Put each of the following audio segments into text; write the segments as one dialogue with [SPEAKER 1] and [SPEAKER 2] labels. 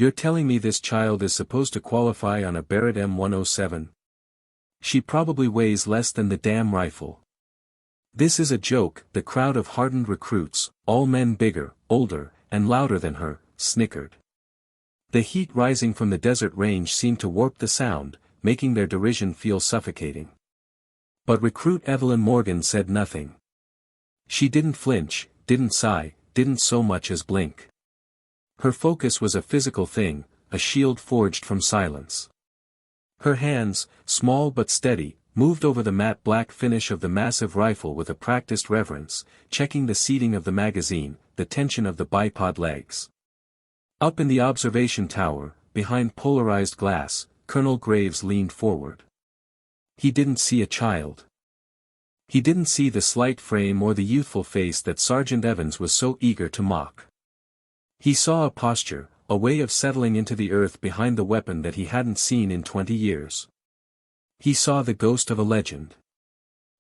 [SPEAKER 1] You're telling me this child is supposed to qualify on a Barrett M107? She probably weighs less than the damn rifle. This is a joke. The crowd of hardened recruits, all men bigger, older, and louder than her, snickered. The heat rising from the desert range seemed to warp the sound, making their derision feel suffocating. But recruit Evelyn Morgan said nothing. She didn't flinch, didn't sigh, didn't so much as blink. Her focus was a physical thing, a shield forged from silence. Her hands, small but steady, moved over the matte black finish of the massive rifle with a practiced reverence, checking the seating of the magazine, the tension of the bipod legs. Up in the observation tower, behind polarized glass, Colonel Graves leaned forward. He didn't see a child. He didn't see the slight frame or the youthful face that Sergeant Evans was so eager to mock. He saw a posture, a way of settling into the earth behind the weapon that he hadn't seen in 20 years. He saw the ghost of a legend.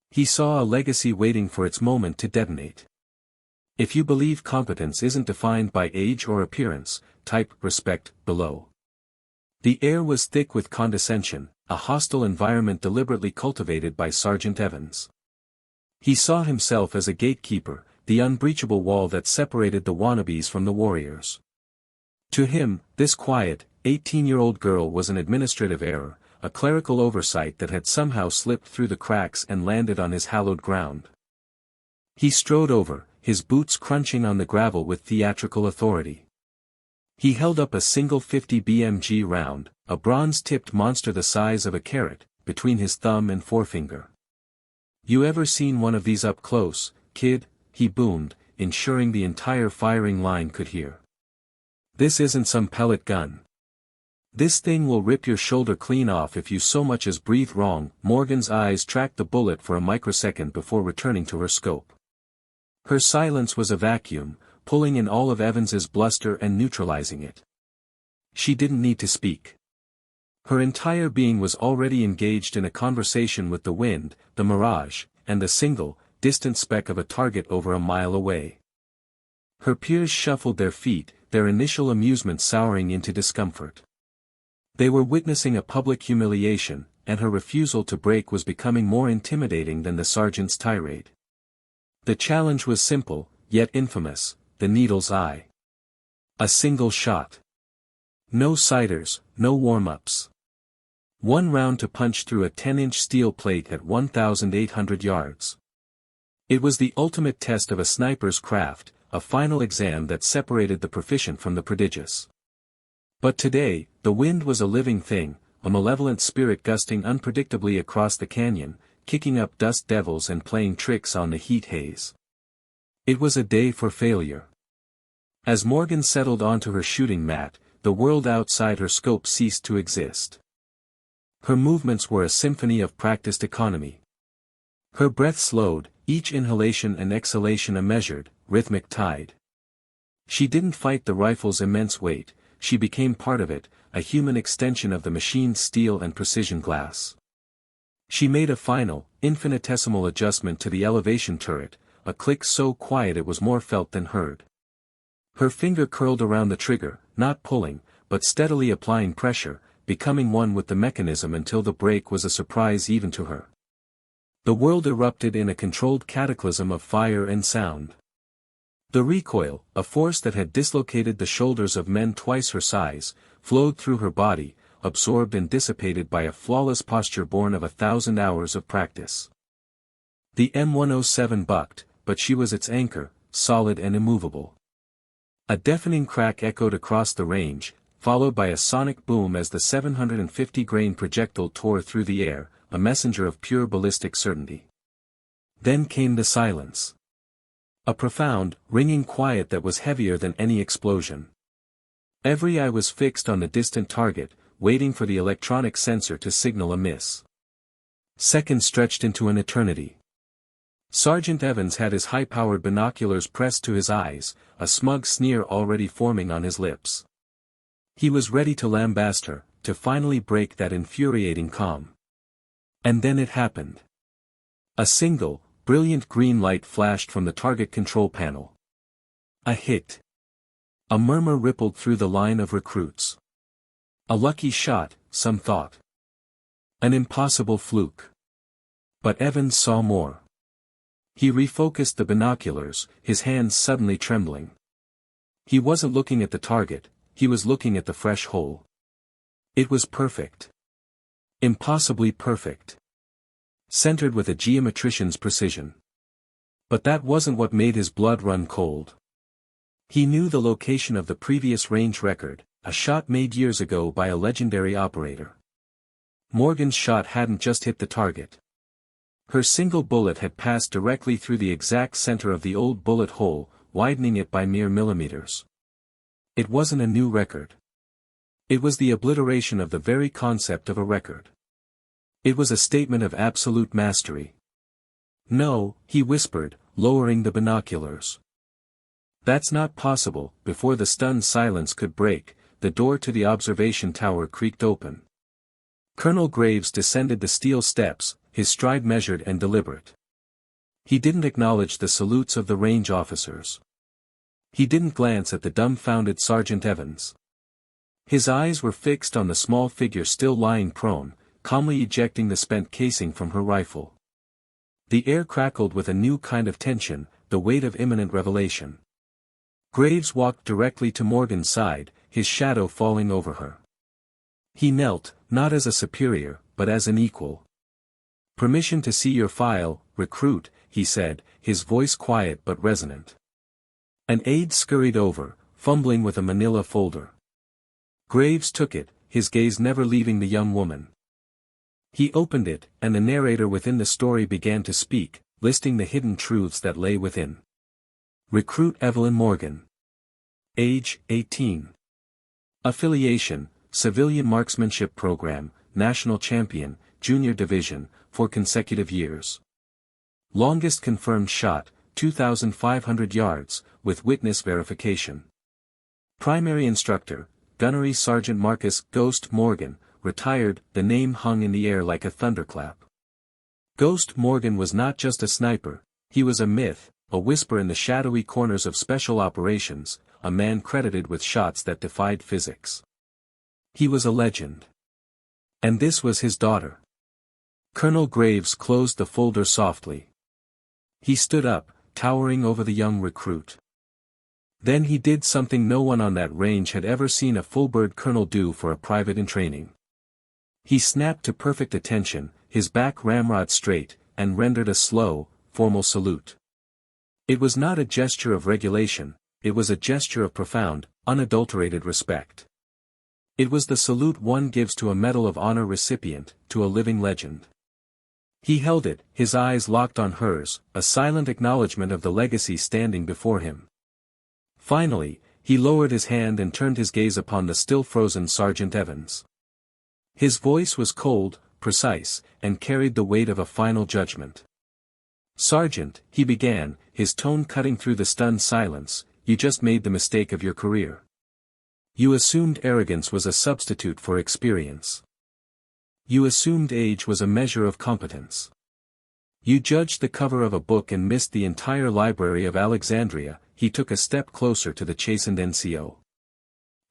[SPEAKER 1] He saw a legacy waiting for its moment to detonate. If you believe competence isn't defined by age or appearance, type respect below. The air was thick with condescension, a hostile environment deliberately cultivated by Sergeant Evans. He saw himself as a gatekeeper, the unbreachable wall that separated the wannabes from the warriors. To him, this quiet, 18-year-old girl was an administrative error, a clerical oversight that had somehow slipped through the cracks and landed on his hallowed ground. He strode over, his boots crunching on the gravel with theatrical authority. He held up a single 50 BMG round, a bronze-tipped monster the size of a carrot, between his thumb and forefinger. "You ever seen one of these up close, kid?" he boomed, ensuring the entire firing line could hear. "This isn't some pellet gun. This thing will rip your shoulder clean off if you so much as breathe wrong." Morgan's eyes tracked the bullet for a microsecond before returning to her scope. Her silence was a vacuum, pulling in all of Evans's bluster and neutralizing it. She didn't need to speak. Her entire being was already engaged in a conversation with the wind, the mirage, and the single, distant speck of a target over a mile away. Her peers shuffled their feet, their initial amusement souring into discomfort. They were witnessing a public humiliation, and her refusal to break was becoming more intimidating than the sergeant's tirade. The challenge was simple, yet infamous: the needle's eye. A single shot. No sighters, no warm-ups. One round to punch through a 10-inch steel plate at 1,800 yards. It was the ultimate test of a sniper's craft, a final exam that separated the proficient from the prodigious. But today, the wind was a living thing, a malevolent spirit gusting unpredictably across the canyon, kicking up dust devils and playing tricks on the heat haze. It was a day for failure. As Morgan settled onto her shooting mat, the world outside her scope ceased to exist. Her movements were a symphony of practiced economy. Her breath slowed, each inhalation and exhalation a measured, rhythmic tide. She didn't fight the rifle's immense weight, she became part of it, a human extension of the machine's steel and precision glass. She made a final, infinitesimal adjustment to the elevation turret, a click so quiet it was more felt than heard. Her finger curled around the trigger, not pulling, but steadily applying pressure, becoming one with the mechanism until the break was a surprise even to her. The world erupted in a controlled cataclysm of fire and sound. The recoil, a force that had dislocated the shoulders of men twice her size, flowed through her body, absorbed and dissipated by a flawless posture born of 1,000 hours of practice. The M107 bucked, but she was its anchor, solid and immovable. A deafening crack echoed across the range, followed by a sonic boom as the 750-grain projectile tore through the air, a messenger of pure ballistic certainty. Then came the silence. A profound, ringing quiet that was heavier than any explosion. Every eye was fixed on the distant target, waiting for the electronic sensor to signal a miss. Seconds stretched into an eternity. Sergeant Evans had his high-powered binoculars pressed to his eyes, a smug sneer already forming on his lips. He was ready to lambaste her, to finally break that infuriating calm. And then it happened. A single, brilliant green light flashed from the target control panel. A hit. A murmur rippled through the line of recruits. A lucky shot, some thought. An impossible fluke. But Evans saw more. He refocused the binoculars, his hands suddenly trembling. He wasn't looking at the target, he was looking at the fresh hole. It was perfect. Impossibly perfect. Centered with a geometrician's precision. But that wasn't what made his blood run cold. He knew the location of the previous range record, a shot made years ago by a legendary operator. Morgan's shot hadn't just hit the target. Her single bullet had passed directly through the exact center of the old bullet hole, widening it by mere millimeters. It wasn't a new record. It was the obliteration of the very concept of a record. It was a statement of absolute mastery. "No," he whispered, lowering the binoculars. "That's not possible." Before the stunned silence could break, the door to the observation tower creaked open. Colonel Graves descended the steel steps, his stride measured and deliberate. He didn't acknowledge the salutes of the range officers. He didn't glance at the dumbfounded Sergeant Evans. His eyes were fixed on the small figure still lying prone, calmly ejecting the spent casing from her rifle. The air crackled with a new kind of tension, the weight of imminent revelation. Graves walked directly to Morgan's side, his shadow falling over her. He knelt, not as a superior, but as an equal. "Permission to see your file, recruit," he said, his voice quiet but resonant. An aide scurried over, fumbling with a manila folder. Graves took it, his gaze never leaving the young woman. He opened it, and the narrator within the story began to speak, listing the hidden truths that lay within. Recruit Evelyn Morgan. Age, 18. Affiliation, Civilian Marksmanship Program, National Champion, Junior Division, 4 consecutive years. Longest confirmed shot, 2,500 yards, with witness verification. Primary Instructor, Gunnery Sergeant Marcus Ghost Morgan, retired. The name hung in the air like a thunderclap. Ghost Morgan was not just a sniper, he was a myth, a whisper in the shadowy corners of special operations, a man credited with shots that defied physics. He was a legend. And this was his daughter. Colonel Graves closed the folder softly. He stood up, towering over the young recruit. Then he did something no one on that range had ever seen a full-bird colonel do for a private in training. He snapped to perfect attention, his back ramrod straight, and rendered a slow, formal salute. It was not a gesture of regulation, it was a gesture of profound, unadulterated respect. It was the salute one gives to a Medal of Honor recipient, to a living legend. He held it, his eyes locked on hers, a silent acknowledgement of the legacy standing before him. Finally, he lowered his hand and turned his gaze upon the still-frozen Sergeant Evans. His voice was cold, precise, and carried the weight of a final judgment. "Sergeant," he began, his tone cutting through the stunned silence, "you just made the mistake of your career. You assumed arrogance was a substitute for experience. You assumed age was a measure of competence. You judged the cover of a book and missed the entire library of Alexandria." He took a step closer to the chastened NCO.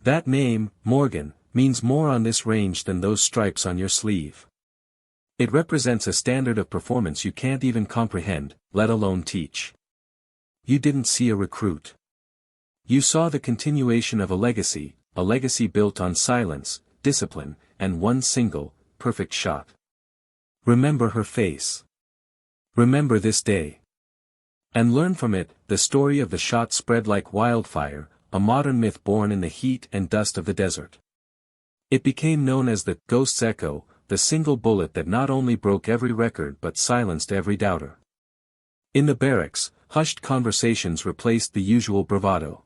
[SPEAKER 1] "That name, Morgan, means more on this range than those stripes on your sleeve. It represents a standard of performance you can't even comprehend, let alone teach. You didn't see a recruit. You saw the continuation of a legacy built on silence, discipline, and one single, perfect shot. Remember her face. Remember this day. And learn from it." The story of the shot spread like wildfire, a modern myth born in the heat and dust of the desert. It became known as the Ghost's Echo, the single bullet that not only broke every record but silenced every doubter. In the barracks, hushed conversations replaced the usual bravado.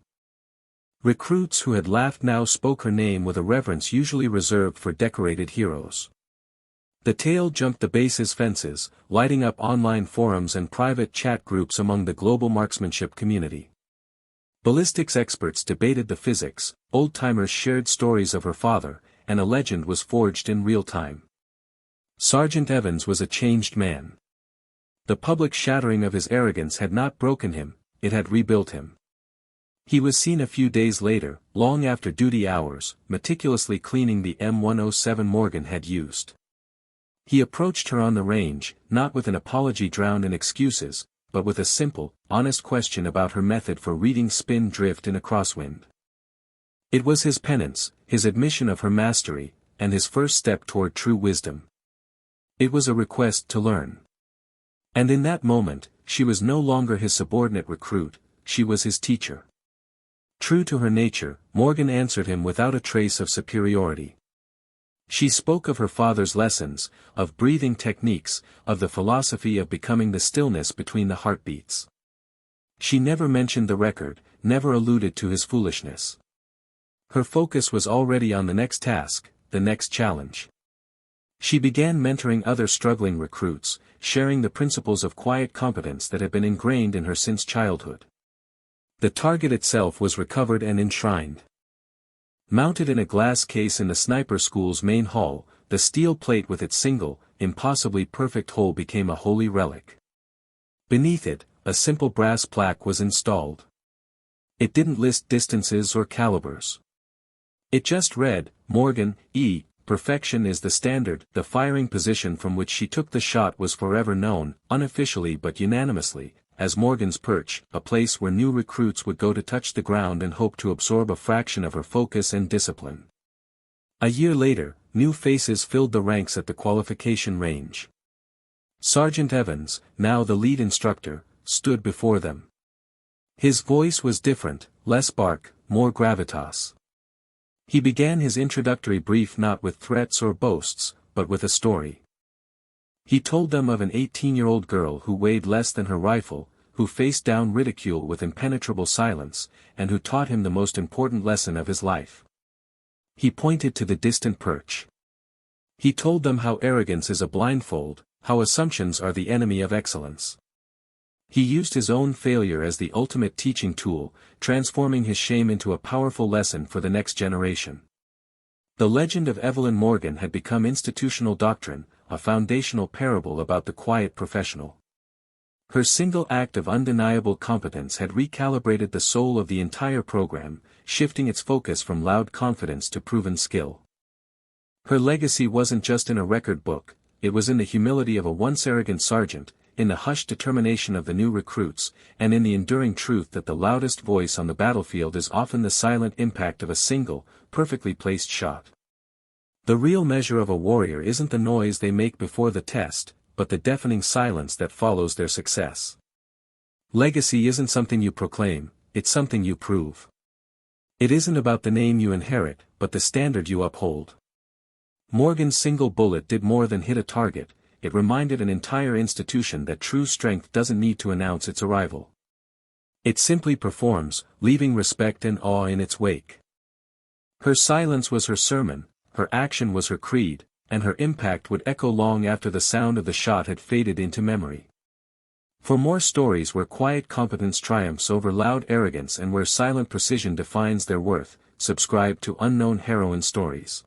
[SPEAKER 1] Recruits who had laughed now spoke her name with a reverence usually reserved for decorated heroes. The tale jumped the base's fences, lighting up online forums and private chat groups among the global marksmanship community. Ballistics experts debated the physics, old-timers shared stories of her father, and a legend was forged in real time. Sergeant Evans was a changed man. The public shattering of his arrogance had not broken him, it had rebuilt him. He was seen a few days later, long after duty hours, meticulously cleaning the M107 Morgan had used. He approached her on the range, not with an apology drowned in excuses, but with a simple, honest question about her method for reading spin drift in a crosswind. It was his penance, his admission of her mastery, and his first step toward true wisdom. It was a request to learn. And in that moment, she was no longer his subordinate recruit, she was his teacher. True to her nature, Morgan answered him without a trace of superiority. She spoke of her father's lessons, of breathing techniques, of the philosophy of becoming the stillness between the heartbeats. She never mentioned the record, never alluded to his foolishness. Her focus was already on the next task, the next challenge. She began mentoring other struggling recruits, sharing the principles of quiet competence that had been ingrained in her since childhood. The target itself was recovered and enshrined. Mounted in a glass case in the sniper school's main hall, the steel plate with its single, impossibly perfect hole became a holy relic. Beneath it, a simple brass plaque was installed. It didn't list distances or calibers. It just read, Morgan, E. Perfection is the standard. The firing position from which she took the shot was forever known, unofficially but unanimously, as Morgan's Perch, a place where new recruits would go to touch the ground and hope to absorb a fraction of her focus and discipline. A year later, new faces filled the ranks at the qualification range. Sergeant Evans, now the lead instructor, stood before them. His voice was different, less bark, more gravitas. He began his introductory brief not with threats or boasts, but with a story. He told them of an 18-year-old girl who weighed less than her rifle, who faced down ridicule with impenetrable silence, and who taught him the most important lesson of his life. He pointed to the distant perch. He told them how arrogance is a blindfold, how assumptions are the enemy of excellence. He used his own failure as the ultimate teaching tool, transforming his shame into a powerful lesson for the next generation. The legend of Evelyn Morgan had become institutional doctrine, a foundational parable about the quiet professional. Her single act of undeniable competence had recalibrated the soul of the entire program, shifting its focus from loud confidence to proven skill. Her legacy wasn't just in a record book, it was in the humility of a once arrogant sergeant, in the hushed determination of the new recruits, and in the enduring truth that the loudest voice on the battlefield is often the silent impact of a single, perfectly placed shot. The real measure of a warrior isn't the noise they make before the test, but the deafening silence that follows their success. Legacy isn't something you proclaim, it's something you prove. It isn't about the name you inherit, but the standard you uphold. Morgan's single bullet did more than hit a target, it reminded an entire institution that true strength doesn't need to announce its arrival. It simply performs, leaving respect and awe in its wake. Her silence was her sermon, her action was her creed, and her impact would echo long after the sound of the shot had faded into memory. For more stories where quiet competence triumphs over loud arrogance and where silent precision defines their worth, subscribe to Unknown Heroine Stories.